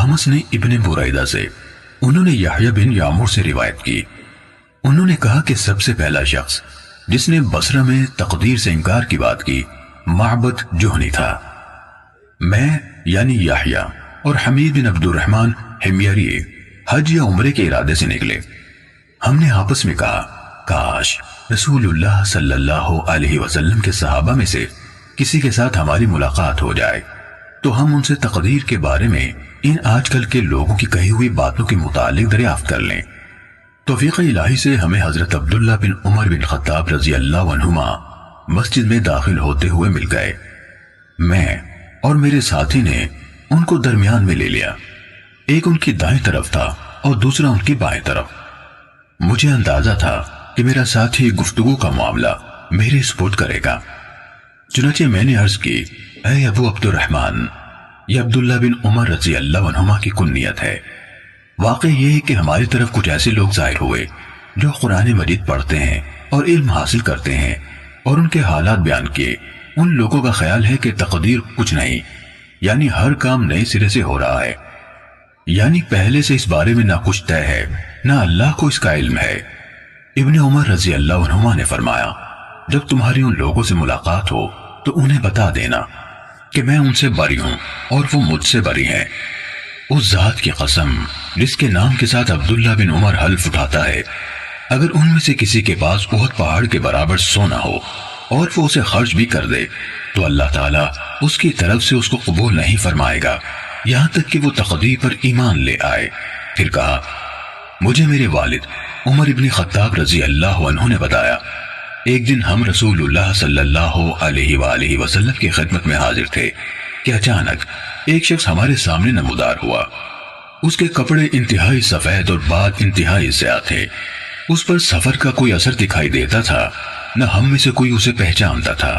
अहमस ने इब्ने बुरैदा से, उन्होंने यहया बिन यामुर से रिवायत की। उन्होंने कहा कि सबसे पहला शख्स जिसने बसरा में तकदीर से इनकार की बात की माबद जुहनी था। मैं यानी यहया और हमीद बिन अब्दुर्रहमान हिमयरी हज या उम्रे के इरादे से निकले। हमने आपस में कहा, काश रसूलुल्लाह सल्लल्लाहु अलैहि वसल्लम के सहाबा में से किसी के साथ हमारी मुलाकात हो जाए तो हम उनसे तकदीर के बारे में इन आजकल के लोगों की कही हुई बातों के मुतालिक दरियाफ्त कर लें। तौफीक इलाही से हमें हजरत अब्दुल्ला बिन उमर बिन खत्ताब रजी अल्लाह अन्हुमा मस्जिद में दाखिल होते हुए मिल गए। मैं और मेरे साथी ने उनको दरमियान में ले लिया। एक उनकी दाएं तरफ था और दूसरा उनकी बाएं तरफ। मुझे अंदाजा था कि मेरा साथी गुफ्तगू का मामला मेरे सुपुर्द करेगा। चुनाचे मैंने अर्ज की, ऐ अबू अब्दुर्रहमान, यह अब्दुल्ला बिन उमर रजी अल्लाह अन्हुमा की कुन्नियत है। वाकई ये है कि हमारी तरफ कुछ ऐसे लोग जाहिर हुए जो कुरान मजीद पढ़ते हैं और इल्म हासिल करते हैं, और उनके हालात बयान किए। उन लोगों का ख्याल है कि तकदीर कुछ नहीं, यानी हर काम नए सिरे से हो रहा है, यानी पहले से इस बारे में ना कुछ तय है ना अल्लाह को इसका इल्म है। इब्ने उमर रजी अल्लाह अन्हुमा ने फरमाया, जब तुम्हारी उन लोगों से मुलाकात हो तो उन्हें बता देना कि मैं उनसे बरी हूं और वो मुझसे बरी हैं। उस जात की कसम जिसके नाम के साथ अब्दुल्ला बिन उमर हल्फ उठाता है, अगर उनमें से किसी के पास उहद पहाड़ के बराबर सोना हो और वो उसे खर्च भी कर दे तो अल्लाह ताला उसकी तरफ से उसको कबूल नहीं फरमाएगा यहां तक कि वो तकदीर पर ईमान ले आए। फिर कहा, मुझे मेरे वालिद उमर इब्न खत्ताब रजी अल्लाह अन्हु ने बताया, एक दिन हम रसूलुल्लाह सल्लल्लाहु अलैहि वसल्लम की खिदमत में हाजिर थे कि अचानक एक शख्स हमारे सामने नमूदार हुआ। उसके कपड़े इंतहाई सफेद और बाल इंतहाई ज़्यादा थे। उस पर सफर का कोई असर दिखाई देता था, न हम में से कोई उसे पहचानता था,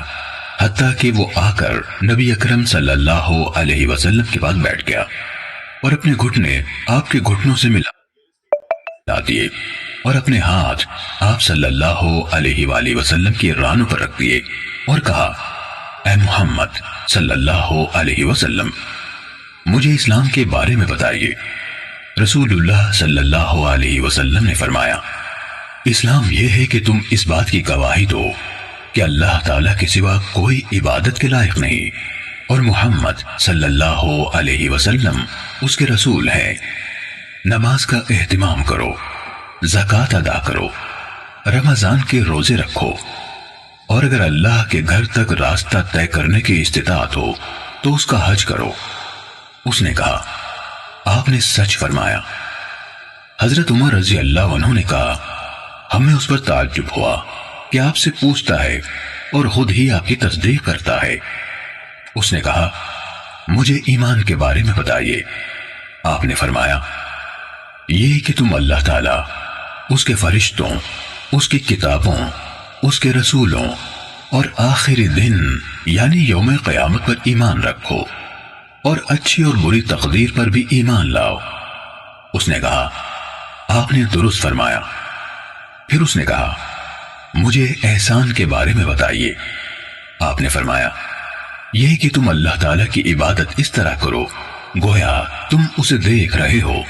हत्ता कि वो आकर नबी अकरम सल्लल्लाहु अलैहि वसल्लम के पास बैठ गया और अपने घुटने आपके घुटनों से मिला दिए और अपने हाथ आप सल्लल्लाहु अलैहि वसल्लम की रानों पर रख दिए और कहा, ऐ मोहम्मद सल्लल्लाहु अलैहि वसल्लम, मुझे इस्लाम के बारे में बताइए। रसूलुल्लाह सल्लल्लाहु अलैहि वसल्लम ने फरमाया, इस्लाम यह है कि तुम इस बात की गवाही दो कि अल्लाह ताला के सिवा कोई इबादत के लायक नहीं और मोहम्मद सल्लल्लाहु अलैहि वसल्लम उसके रसूल हैं। नमाज का एहतिमाम करो, ज़कात अदा करो, रमजान के रोजे रखो, और अगर अल्लाह के घर तक रास्ता तय करने की इस्तिताअत हो तो उसका हज करो। उसने कहा, आपने सच फरमाया। हजरत उमर रजी अल्लाह अन्हु ने कहा, हमें उस पर ताज्जुब हुआ कि आपसे पूछता है और खुद ही आपकी तस्दीक करता है। उसने कहा, मुझे ईमान के बारे में बताइए। आपने फरमाया, ये कि तुम अल्लाह ताला, उसके फरिश्तों, उसकी किताबों, उसके रसूलों और आखिरी दिन यानी यौम क़यामत पर ईमान रखो और अच्छी और बुरी तकदीर पर भी ईमान लाओ। उसने कहा, आपने दुरुस्त फरमाया। फिर उसने कहा, मुझे एहसान के बारे में बताइए। आपने फरमाया, यह कि तुम अल्लाह ताला की इबादत इस तरह करो गोया तुम उसे देख रहे हो,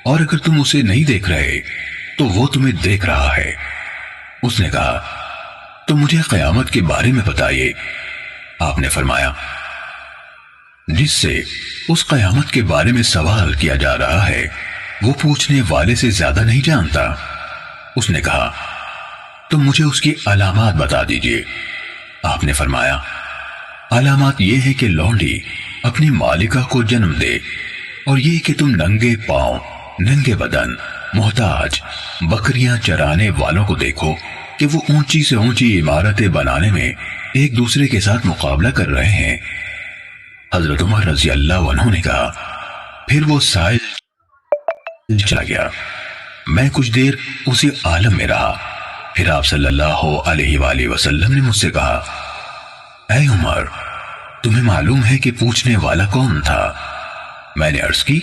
और अगर तुम उसे नहीं देख रहे तो वो तुम्हें देख रहा है। उसने कहा, तो मुझे क़यामत के बारे में बताइए। आपने फरमाया, जिससे उस क़यामत के बारे में सवाल किया जा रहा है वो पूछने वाले से ज्यादा नहीं जानता। उसने कहा, तो मुझे उसकी अलामात बता दीजिए। आपने फरमाया, अलामात ये है कि लौंडी अपनी मालिका को जन्म दे, और ये कि तुम नंगे पांव, नंगे बदन, मोहताज बकरियां चराने वालों को देखो कि वो ऊंची से ऊंची इमारतें बनाने में एक दूसरे के साथ मुकाबला कर रहे हैं। हजरत उमर रजी अल्लाह अन्हु ने कहा, फिर वो साइल चला गया। मैं कुछ देर उसी आलम में रहा। फिर आप सल्लल्लाहु अलैहि वसल्लम ने मुझसे कहा, ऐ उमर, तुम्हें मालूम है कि पूछने वाला कौन था? मैंने अर्ज की,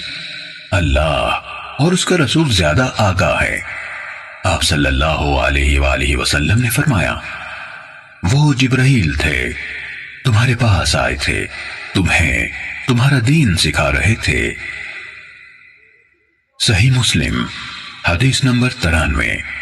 अल्लाह और उसका रसूल ज्यादा आगाह है। आप सल्लल्लाहु अलैहि वसल्लम ने फरमाया, वो जिब्राइल थे, तुम्हारे पास आए थे, तुम्हें तुम्हारा दीन सिखा रहे थे। صحیح مسلم حدیث نمبر 93